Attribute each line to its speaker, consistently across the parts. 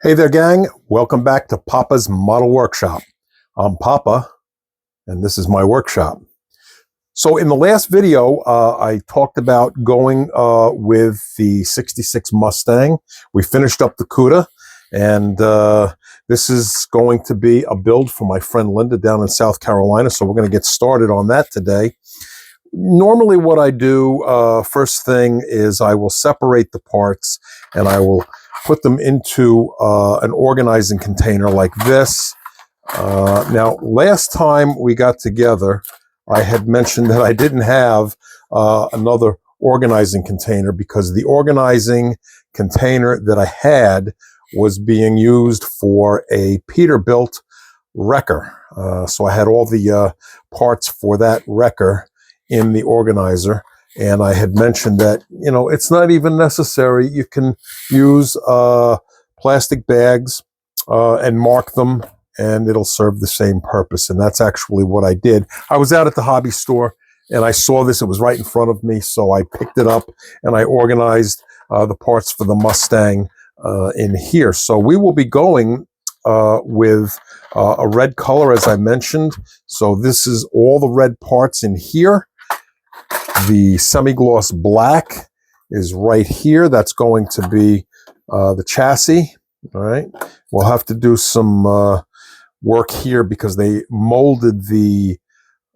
Speaker 1: Hey there, gang. Welcome back to Papa's Model Workshop. I'm Papa, and this is my workshop. So in the last video, I talked about going with the 66 Mustang. We finished up the CUDA, and this is going to be a build for my friend Linda down in South Carolina, so we're going to get started on that today. Normally what I do, first thing is I will separate the parts, and I will put them into an organizing container like this. Now, last time we got together, I had mentioned that I didn't have another organizing container because the organizing container that I had was being used for a Peterbilt wrecker. So I had all the parts for that wrecker in the organizer. And I had mentioned that, you know, it's not even necessary. You can use plastic bags and mark them, and it'll serve the same purpose. And that's actually what I did. I was out at the hobby store, and I saw this. It was right in front of me, so I picked it up, and I organized the parts for the Mustang in here. So we will be going with a red color, as I mentioned. So this is all the red parts in here. The semi-gloss black is right here. That's going to be the chassis. All right. We'll have to do some work here because they molded the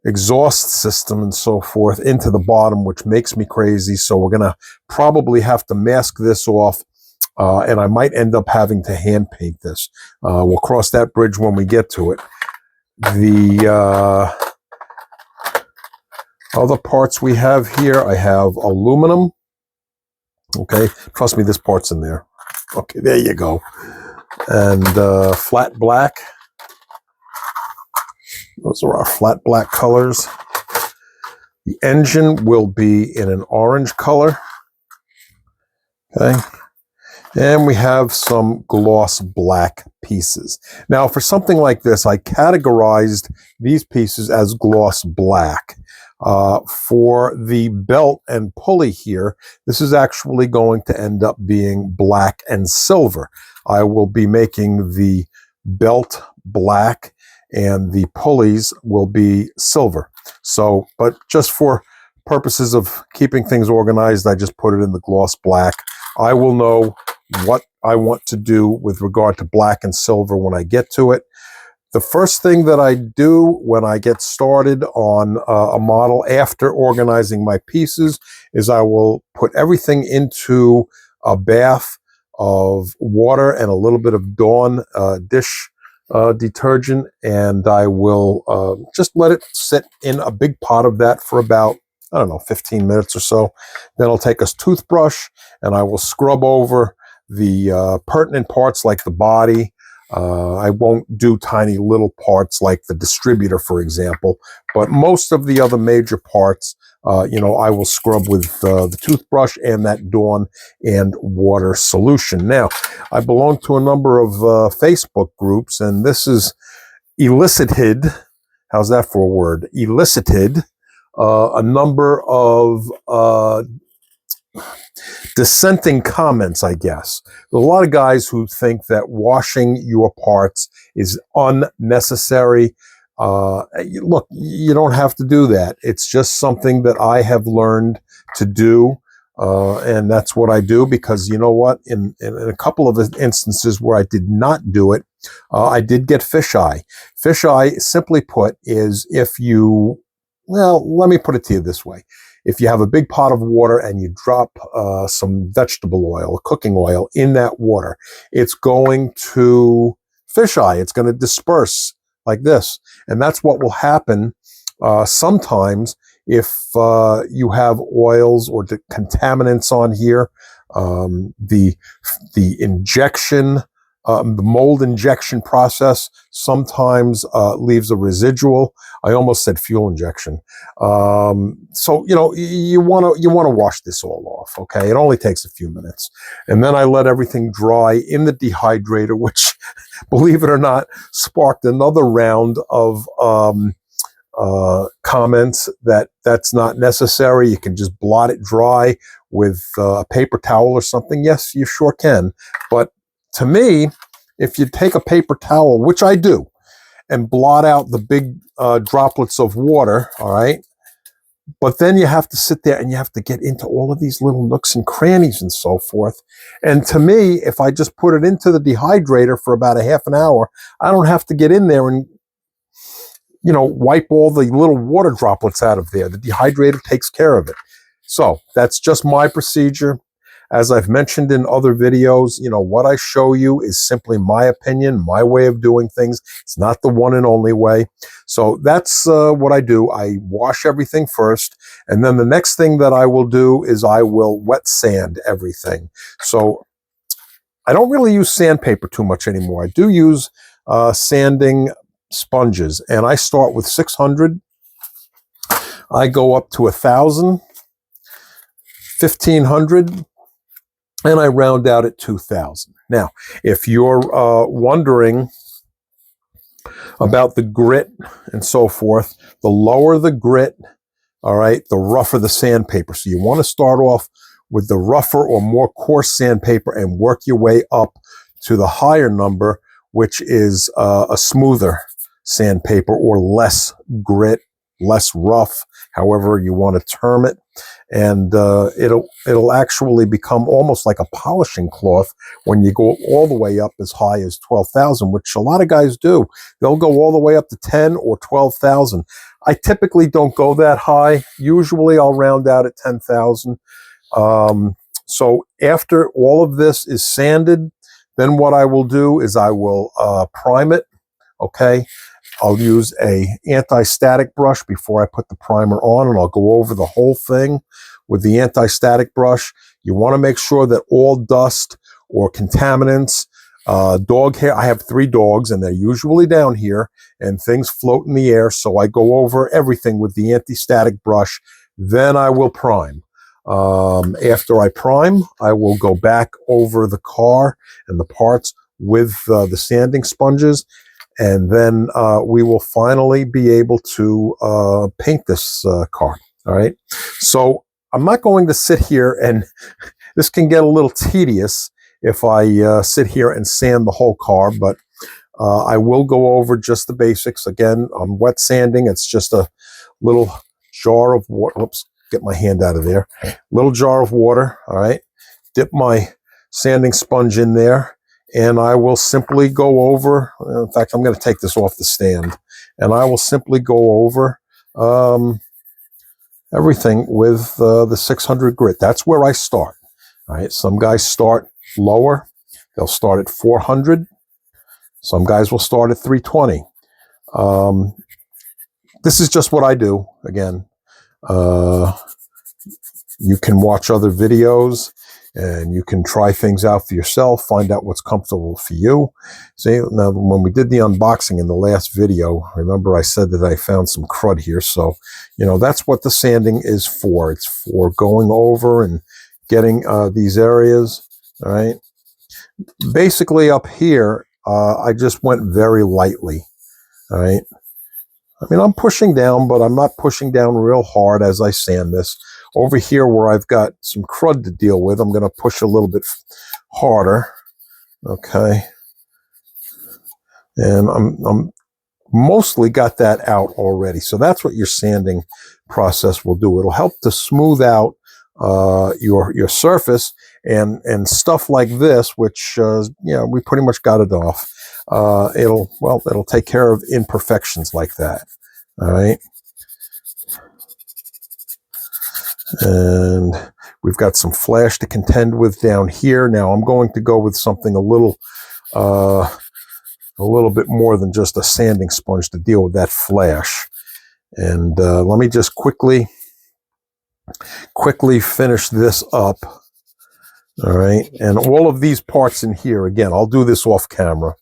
Speaker 1: exhaust system and so forth into the bottom, which makes me crazy. So we're going to probably have to mask this off, and I might end up having to hand paint this. We'll cross that bridge when we get to it. The other parts we have here, I have aluminum. Okay, trust me, this part's in there. Okay, there you go. And flat black. Those are our flat black colors. The engine will be in an orange color. Okay. And we have some gloss black pieces. Now, for something like this, I categorized these pieces as gloss black. For the belt and pulley here, this is actually going to end up being black and silver. I will be making the belt black and the pulleys will be silver. So, but just for purposes of keeping things organized, I just put it in the gloss black. I will know what I want to do with regard to black and silver when I get to it. The first thing that I do when I get started on a model after organizing my pieces is I will put everything into a bath of water and a little bit of Dawn dish detergent, and I will just let it sit in a big pot of that for about, I don't know, 15 minutes or so. Then I'll take a toothbrush and I will scrub over the pertinent parts like the body. I won't do tiny little parts like the distributor, for example, but most of the other major parts, you know, I will scrub with the toothbrush and that Dawn and water solution. Now, I belong to a number of Facebook groups, and this is elicited, how's that for a word? Elicited a number of dissenting comments, I guess. There's a lot of guys who think that washing your parts is unnecessary. Look, you don't have to do that. It's just something that I have learned to do, and that's what I do because, you know what, in a couple of instances where I did not do it, I did get fisheye. Fisheye, simply put, is if you, well, let me put it to you this way. If you have a big pot of water and you drop some vegetable oil, cooking oil in that water, it's going to fisheye. It's going to disperse like this. And that's what will happen sometimes if you have oils or the contaminants on here. The injection, the mold injection process sometimes leaves a residual. I almost said fuel injection. So, you know, you want to wash this all off. Okay. It only takes a few minutes. And then I let everything dry in the dehydrator, which, believe it or not, sparked another round of comments that that's not necessary. You can just blot it dry with a paper towel or something. Yes, you sure can. But to me, if you take a paper towel, which I do, and blot out the big droplets of water, all right? But then you have to sit there and you have to get into all of these little nooks and crannies and so forth. And to me, if I just put it into the dehydrator for about a half an hour, I don't have to get in there and, you know, wipe all the little water droplets out of there. The dehydrator takes care of it. So that's just my procedure. As I've mentioned in other videos, you know, what I show you is simply my opinion, my way of doing things. It's not the one and only way. So that's what I do. I wash everything first, and then the next thing that I will do is I will wet sand everything. So I don't really use sandpaper too much anymore. I do use sanding sponges, and I start with 600. I go up to 1,000, 1,500, and I round out at 2,000. Now, if you're wondering about the grit and so forth, the lower the grit, all right, the rougher the sandpaper. So you want to start off with the rougher or more coarse sandpaper and work your way up to the higher number, which is a smoother sandpaper or less grit, less rough, however you want to term it. And it'll actually become almost like a polishing cloth when you go all the way up as high as 12,000, which a lot of guys do. They'll go all the way up to 10 or 12,000. I typically don't go that high. Usually I'll round out at 10,000. So after all of this is sanded, then what I will do is I will prime it, okay? I'll use a anti-static brush before I put the primer on, and I'll go over the whole thing with the anti-static brush. You want to make sure that all dust or contaminants, dog hair, I have 3 dogs and they're usually down here, and things float in the air, so I go over everything with the anti-static brush. Then I will prime. After I prime, I will go back over the car and the parts with the sanding sponges. And then we will finally be able to paint this car, all right? So I'm not going to sit here, and this can get a little tedious if I sit here and sand the whole car, but I will go over just the basics. Again, I'm wet sanding. It's just a little jar of water. Oops, get my hand out of there. Little jar of water, all right? Dip my sanding sponge in there, and I will simply go over, in fact, I'm going to take this off the stand, and I will simply go over everything with the 600 grit. That's where I start. All right, some guys start lower. They'll start at 400. Some guys will start at 320. This is just what I do. Again, you can watch other videos, and you can try things out for yourself, find out what's comfortable for you. See, now when we did the unboxing in the last video, remember I said that I found some crud here. So, you know, that's what the sanding is for. It's for going over and getting these areas, all right? Basically up here, I just went very lightly, all right? I mean, I'm pushing down, but I'm not pushing down real hard as I sand this. Over here where I've got some crud to deal with, I'm going to push a little bit harder, okay? And I'm mostly got that out already. So that's what your sanding process will do. It'll help to smooth out your surface, and stuff like this, which we pretty much got it off. It'll take care of imperfections like that. All right. And we've got some flash to contend with down here. Now I'm going to go with something a little bit more than just a sanding sponge to deal with that flash. And let me just quickly finish this up. All right. And all of these parts in here, again, I'll do this off camera.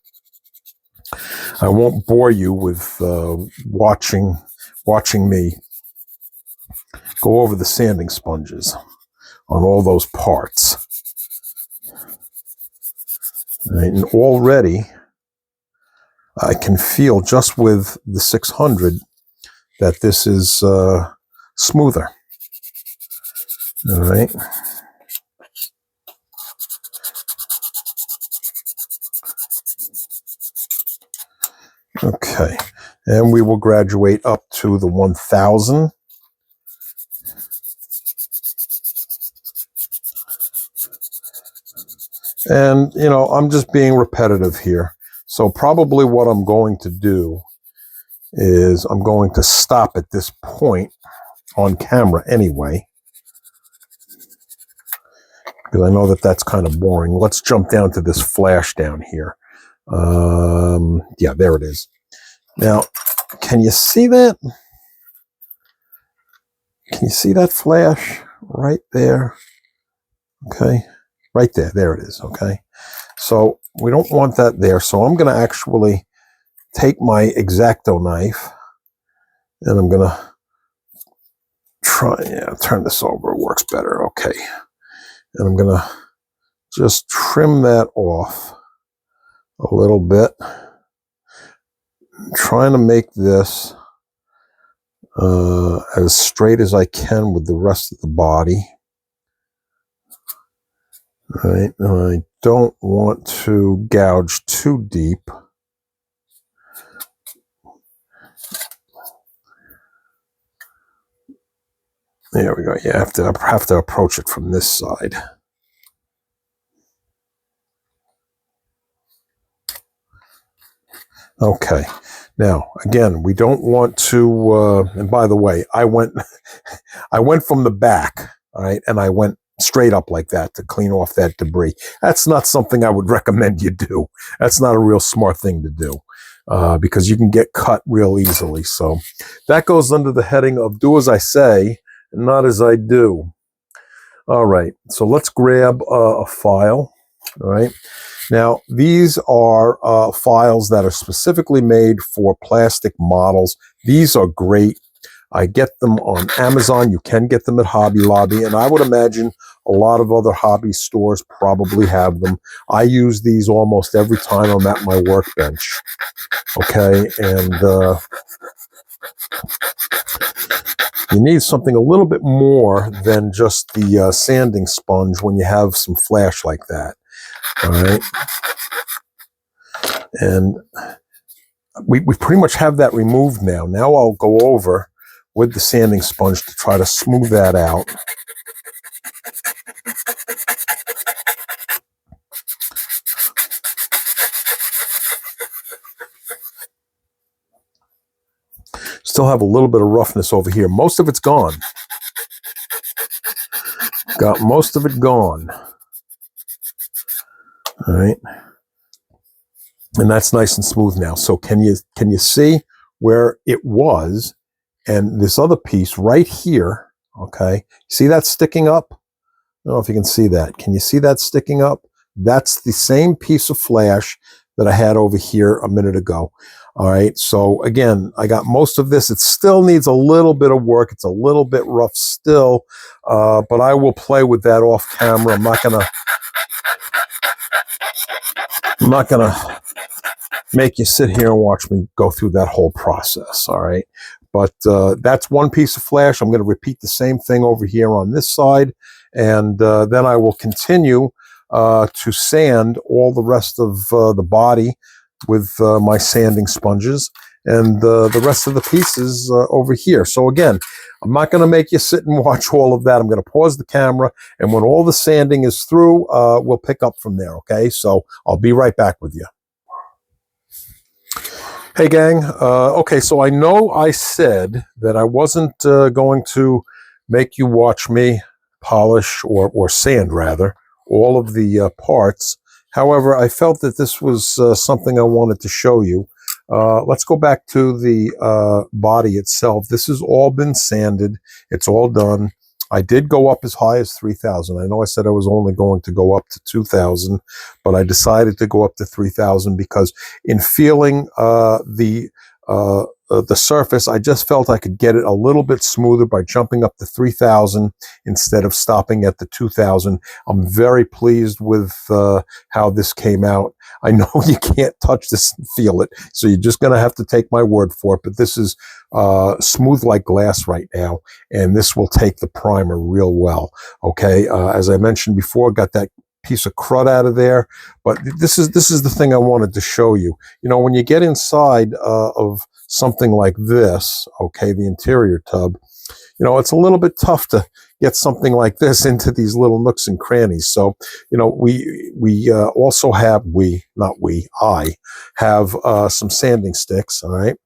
Speaker 1: I won't bore you with watching me go over the sanding sponges on all those parts. All right, and already I can feel just with the 600 that this is smoother. All right. Okay, and we will graduate up to the 1000. And, you know, I'm just being repetitive here. So probably what I'm going to do is I'm going to stop at this point on camera anyway, because I know that that's kind of boring. Let's jump down to this flash down here. Yeah, there it is. Now, can you see that? Can you see that flash right there? Okay, right there. There it is. Okay, so we don't want that there. So I'm going to actually take my X-Acto knife and I'm going to turn this over. It works better. Okay, and I'm going to just trim that off a little bit. I'm trying to make this as straight as I can with the rest of the body. All right, and I don't want to gouge too deep. There we go. You have to approach it from this side. Okay. Now, again, we don't want to. And by the way, I went from the back. All right, and I went straight up like that to clean off that debris. That's not something I would recommend you do. That's not a real smart thing to do. Because you can get cut real easily. So that goes under the heading of do as I say, and not as I do. All right, so let's grab a file. All right, now these are files that are specifically made for plastic models. These are great. I get them on Amazon. You can get them at Hobby Lobby, and I would imagine a lot of other hobby stores probably have them. I use these almost every time I'm at my workbench. Okay, and you need something a little bit more than just the sanding sponge when you have some flash like that. All right, and we pretty much have that removed now. Now I'll go over with the sanding sponge to try to smooth that out. Still have a little bit of roughness over here. Most of it's gone. Got most of it gone. All right. And that's nice and smooth now. So can you see where it was? And this other piece right here, okay, see that sticking up? I don't know if you can see that. Can you see that sticking up? That's the same piece of flash that I had over here a minute ago. All right, so again, I got most of this. It still needs a little bit of work. It's a little bit rough still, but I will play with that off camera. I'm not gonna make you sit here and watch me go through that whole process. All right, but that's one piece of flash. I'm going to repeat the same thing over here on this side, and then I will continue to sand all the rest of the body with my sanding sponges and the rest of the pieces over here. So again, I'm not going to make you sit and watch all of that. I'm going to pause the camera, and when all the sanding is through, we'll pick up from there, okay? So I'll be right back with you. Hey, gang. Okay, so I know I said that I wasn't going to make you watch me polish or sand, rather, all of the parts. However, I felt that this was something I wanted to show you. Let's go back to the body itself. This has all been sanded. It's all done. I did go up as high as 3,000. I know I said I was only going to go up to 2,000, but I decided to go up to 3,000 because in feeling the surface, I just felt I could get it a little bit smoother by jumping up to 3,000 instead of stopping at the 2,000. I'm very pleased with how this came out. I know you can't touch this and feel it, so you're just going to have to take my word for it, but this is smooth like glass right now, and this will take the primer real well. Okay, as I mentioned before, got that piece of crud out of there. But this is the thing I wanted to show you. You know, when you get inside of something like this, okay, the interior tub, you know, it's a little bit tough to get something like this into these little nooks and crannies. So, you know, we also have, I have some sanding sticks, all right?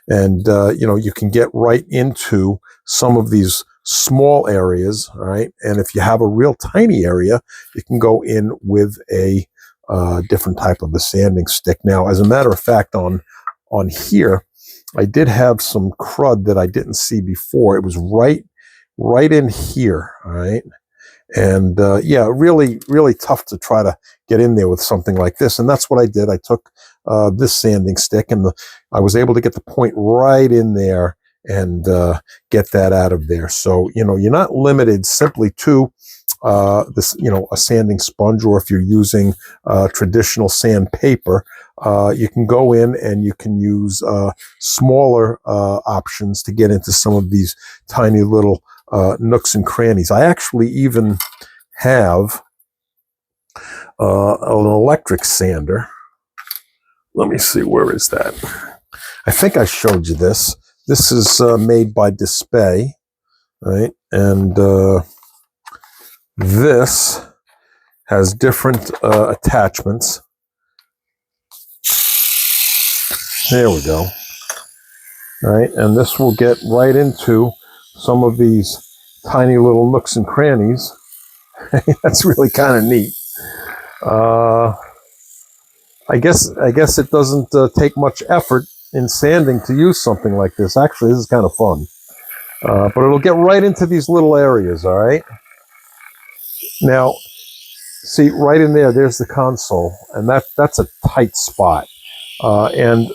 Speaker 1: And, you know, you can get right into some of these small areas, all right? And if you have a real tiny area, you can go in with a different type of a sanding stick. Now, as a matter of fact, on here, I did have some crud that I didn't see before. It was right in here, all right? And yeah, really, really tough to try to get in there with something like this. And that's what I did. I took this sanding stick, and I was able to get the point right in there and get that out of there. So, you know, you're not limited simply to this, you know, a sanding sponge, or if you're using traditional sandpaper, you can go in and you can use smaller options to get into some of these tiny little nooks and crannies. I actually even have an electric sander. Let me see, where is that? I think I showed you this. This is made by Display, right? And this has different attachments. There we go. All right, and this will get right into some of these tiny little nooks and crannies. That's really kind of neat. I guess it doesn't take much effort in sanding to use something like this. Actually, this is kind of fun. But it'll get right into these little areas, all right? Now, see, right in there, there's the console, and that's a tight spot. And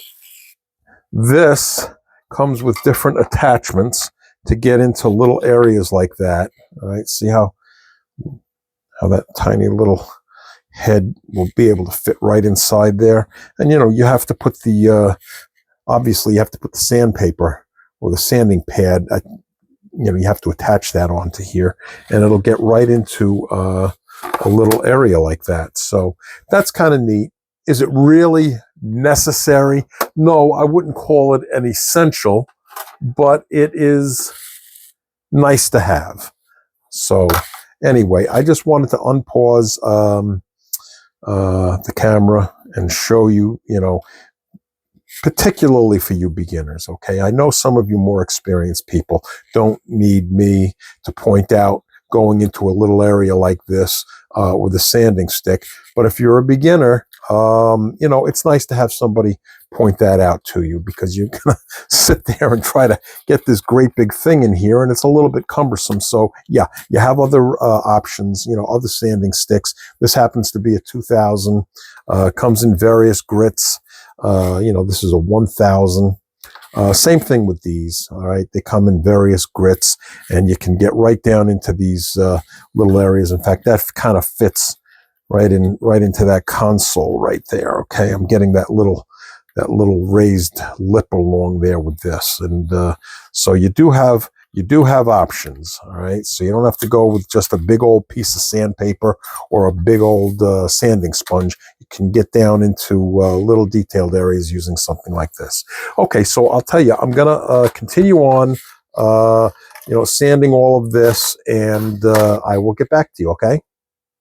Speaker 1: this comes with different attachments to get into little areas like that. All right, see how that tiny little head will be able to fit right inside there. And, you know, you have to put the, obviously you have to put the sandpaper or the sanding pad, you know, you have to attach that onto here, and it'll get right into a little area like that. So that's kind of neat. Is it really necessary? No, I wouldn't call it an essential, but it is nice to have. So anyway, I just wanted to unpause the camera and show you, you know, particularly for you beginners, okay? I know some of you more experienced people don't need me to point out going into a little area like this with a sanding stick, but if you're a beginner, you know, it's nice to have somebody point that out to you, because you're gonna sit there and try to get this great big thing in here, and it's a little bit cumbersome. So yeah, you have other options, you know, other sanding sticks. This happens to be a 2000, comes in various grits. You know, this is a 1000. Same thing with these, all right? They come in various grits, and you can get right down into these little areas. In fact, that kind of fits right into that console right there, okay? I'm getting that little raised lip along there with this. And so you do have options, all right? So you don't have to go with just a big old piece of sandpaper or a big old sanding sponge. You can get down into little detailed areas using something like this. Okay, so I'll tell you, I'm gonna continue on, you know, sanding all of this, and I will get back to you, okay?